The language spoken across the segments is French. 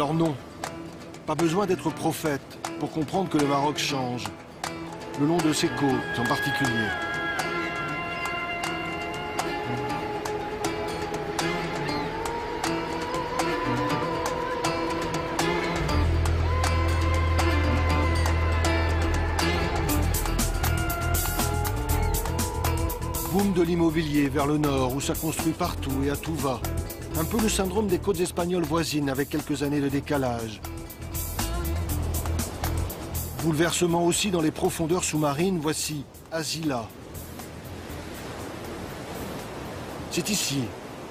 Alors non, pas besoin d'être prophète pour comprendre que le Maroc change, le long de ses côtes en particulier. Boom de l'immobilier vers le nord où ça construit partout et à tout va. Un peu le syndrome des côtes espagnoles voisines avec quelques années de décalage. Bouleversement aussi dans les profondeurs sous-marines, voici Azila. C'est ici,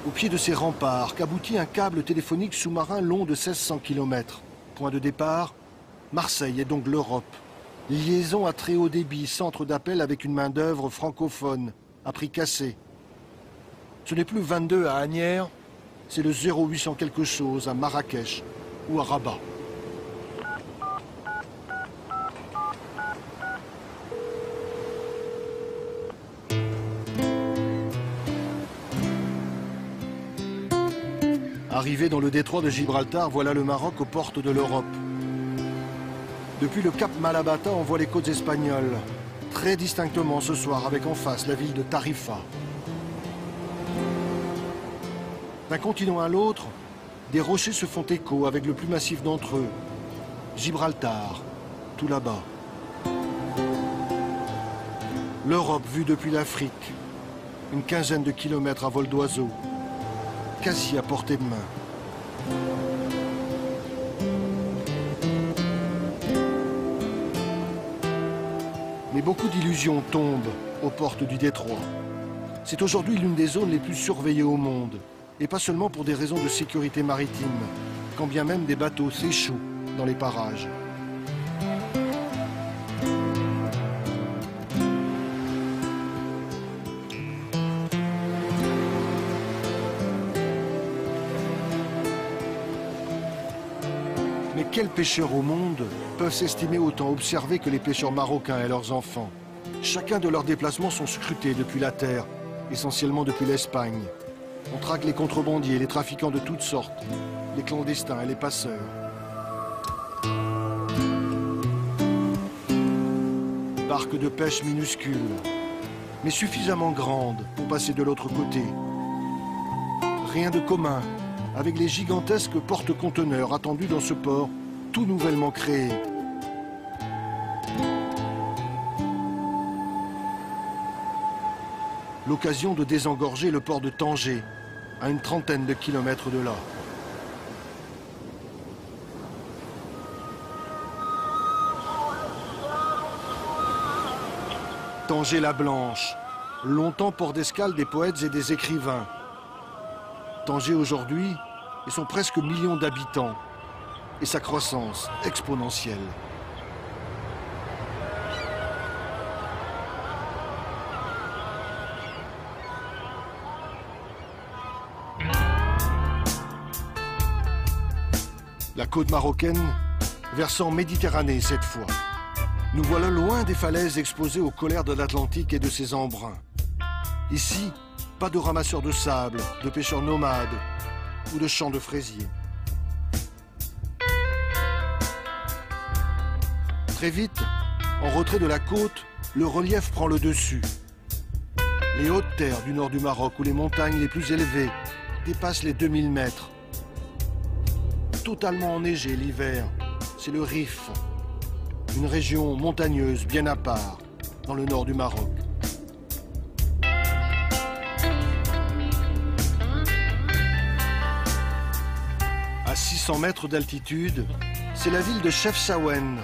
au pied de ces remparts, qu'aboutit un câble téléphonique sous-marin long de 1600 km. Point de départ, Marseille et donc l'Europe. Liaison à très haut débit, centre d'appel avec une main-d'œuvre francophone, à prix cassé. Ce n'est plus 22 à Asnières, c'est le 0800 quelque chose à Marrakech ou à Rabat. Arrivé dans le détroit de Gibraltar, voilà le Maroc aux portes de l'Europe. Depuis le cap Malabata, on voit les côtes espagnoles, très distinctement ce soir, avec en face la ville de Tarifa. D'un continent à l'autre, des rochers se font écho avec le plus massif d'entre eux, Gibraltar, tout là-bas. L'Europe vue depuis l'Afrique, une quinzaine de kilomètres à vol d'oiseau, quasi à portée de main. Mais beaucoup d'illusions tombent aux portes du détroit. C'est aujourd'hui l'une des zones les plus surveillées au monde. Et pas seulement pour des raisons de sécurité maritime, quand bien même des bateaux s'échouent dans les parages. Mais quels pêcheurs au monde peuvent s'estimer autant observés que les pêcheurs marocains et leurs enfants? Chacun de leurs déplacements sont scrutés depuis la terre, essentiellement depuis l'Espagne. On traque les contrebandiers, les trafiquants de toutes sortes, les clandestins et les passeurs. Barques de pêche minuscules, mais suffisamment grandes pour passer de l'autre côté. Rien de commun avec les gigantesques porte-conteneurs attendus dans ce port tout nouvellement créé. L'occasion de désengorger le port de Tanger, à une trentaine de kilomètres de là. Tanger-la-Blanche, longtemps port d'escale des poètes et des écrivains. Tanger aujourd'hui et son presque million d'habitants et sa croissance exponentielle. La côte marocaine, versant Méditerranée cette fois. Nous voilà loin des falaises exposées aux colères de l'Atlantique et de ses embruns. Ici, pas de ramasseurs de sable, de pêcheurs nomades ou de champs de fraisiers. Très vite, en retrait de la côte, le relief prend le dessus. Les hautes terres du nord du Maroc, où les montagnes les plus élevées dépassent les 2000 mètres. Totalement enneigé l'hiver, c'est le Rif, une région montagneuse bien à part, dans le nord du Maroc. À 600 mètres d'altitude, c'est la ville de Chefchaouen,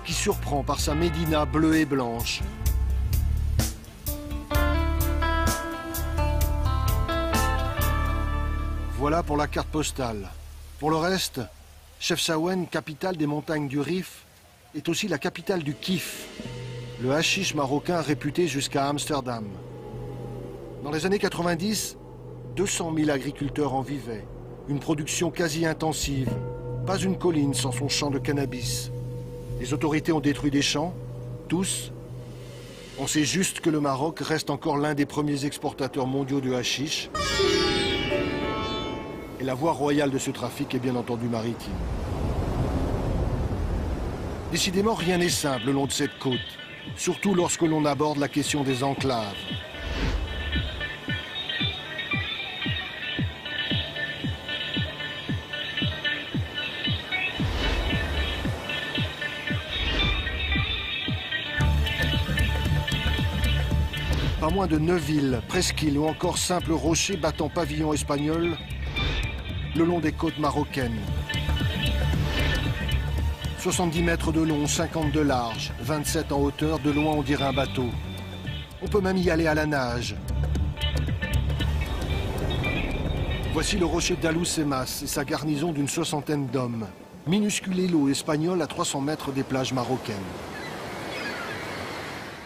qui surprend par sa médina bleue et blanche. Voilà pour la carte postale. Pour le reste, Chefchaouen, capitale des montagnes du Rif, est aussi la capitale du kiff, le hashish marocain réputé jusqu'à Amsterdam. Dans les années 90, 200 000 agriculteurs en vivaient. Une production quasi intensive, pas une colline sans son champ de cannabis. Les autorités ont détruit des champs, tous. On sait juste que le Maroc reste encore l'un des premiers exportateurs mondiaux de hashish. Et Et la voie royale de ce trafic est bien entendu maritime. Décidément, rien n'est simple le long de cette côte, surtout lorsque l'on aborde la question des enclaves. Pas moins de 9 îles, presqu'îles ou encore simples rochers battant pavillon espagnol le long des côtes marocaines. 70 mètres de long, 50 de large, 27 en hauteur, de loin on dirait un bateau. On peut même y aller à la nage. Voici le rocher d'Alucemas et sa garnison d'une 60aine d'hommes. Minuscule îlot espagnol à 300 mètres des plages marocaines.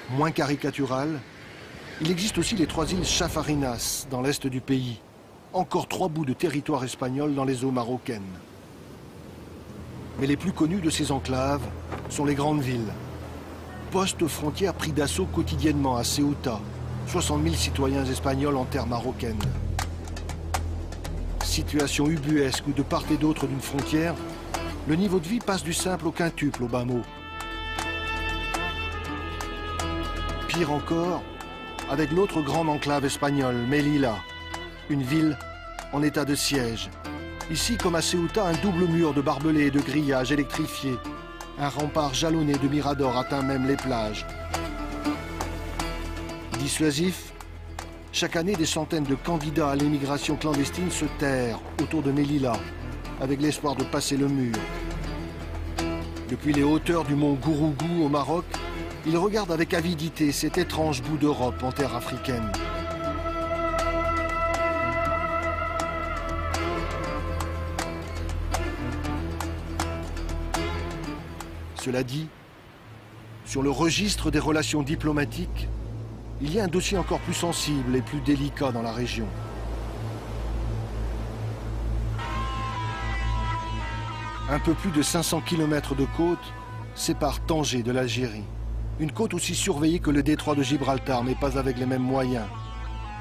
Moins caricatural, il existe aussi les 3 îles Chafarinas dans l'est du pays. Encore 3 bouts de territoire espagnol dans les eaux marocaines. Mais les plus connus de ces enclaves sont les grandes villes. Postes frontières pris d'assaut quotidiennement à Ceuta. 60 000 citoyens espagnols en terre marocaine. Situation ubuesque où de part et d'autre d'une frontière, le niveau de vie passe du simple au quintuple au bas mot. Pire encore, avec l'autre grande enclave espagnole, Melilla, une ville en état de siège. Ici, comme à Ceuta, un double mur de barbelés et de grillages électrifiés. Un rempart jalonné de miradors atteint même les plages. Dissuasif, chaque année, des centaines de candidats à l'immigration clandestine se terrent autour de Melilla, avec l'espoir de passer le mur. Depuis les hauteurs du mont Gourougou au Maroc, ils regardent avec avidité cet étrange bout d'Europe en terre africaine. Cela dit, sur le registre des relations diplomatiques, il y a un dossier encore plus sensible et plus délicat dans la région. Un peu plus de 500 km de côte séparent Tanger de l'Algérie. Une côte aussi surveillée que le détroit de Gibraltar, mais pas avec les mêmes moyens.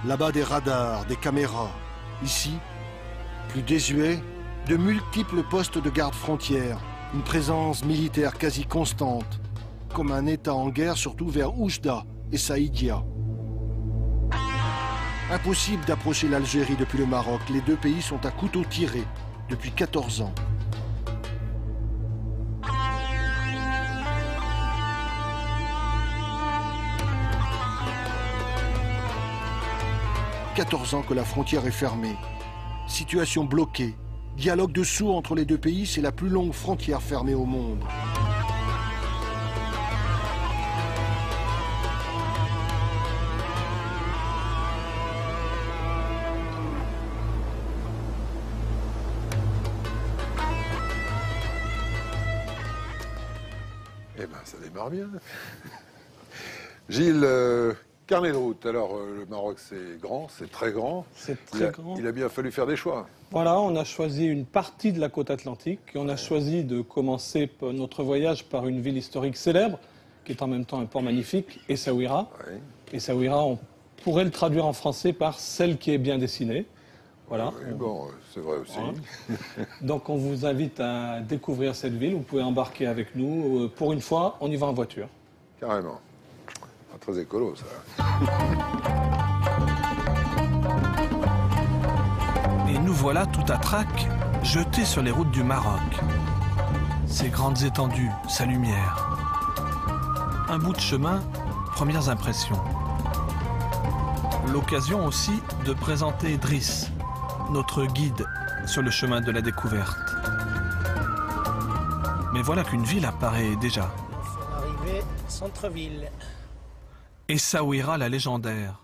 Là-bas, des radars, des caméras. Ici, plus désuet, de multiples postes de garde-frontières. Une présence militaire quasi constante, comme un État en guerre, surtout vers Oujda et Saïdia. Impossible d'approcher l'Algérie depuis le Maroc. Les deux pays sont à couteau tiré depuis 14 ans. « 14 ans que la frontière est fermée. Situation bloquée. Dialogue de sourds entre les deux pays, c'est la plus longue frontière fermée au monde. Eh ben, ça démarre bien. Gilles, carnet de route. Alors, le Maroc, c'est grand, c'est très grand. C'est très grand. Il a bien fallu faire des choix. Voilà, on a choisi une partie de la côte atlantique et on a choisi de commencer notre voyage par une ville historique célèbre, qui est en même temps un port magnifique, Essaouira. Oui. Essaouira, on pourrait le traduire en français par celle qui est bien dessinée. Voilà. Oui, bon, c'est vrai aussi. Voilà. Donc on vous invite à découvrir cette ville. Vous pouvez embarquer avec nous. Pour une fois, on y va en voiture. Carrément. Pas très écolo, ça. Et nous voilà tout à trac, jetés sur les routes du Maroc. Ses grandes étendues, sa lumière. Un bout de chemin, premières impressions. L'occasion aussi de présenter Driss, notre guide sur le chemin de la découverte. Mais voilà qu'une ville apparaît déjà. Nous sommes arrivés centre-ville. Essaouira la légendaire.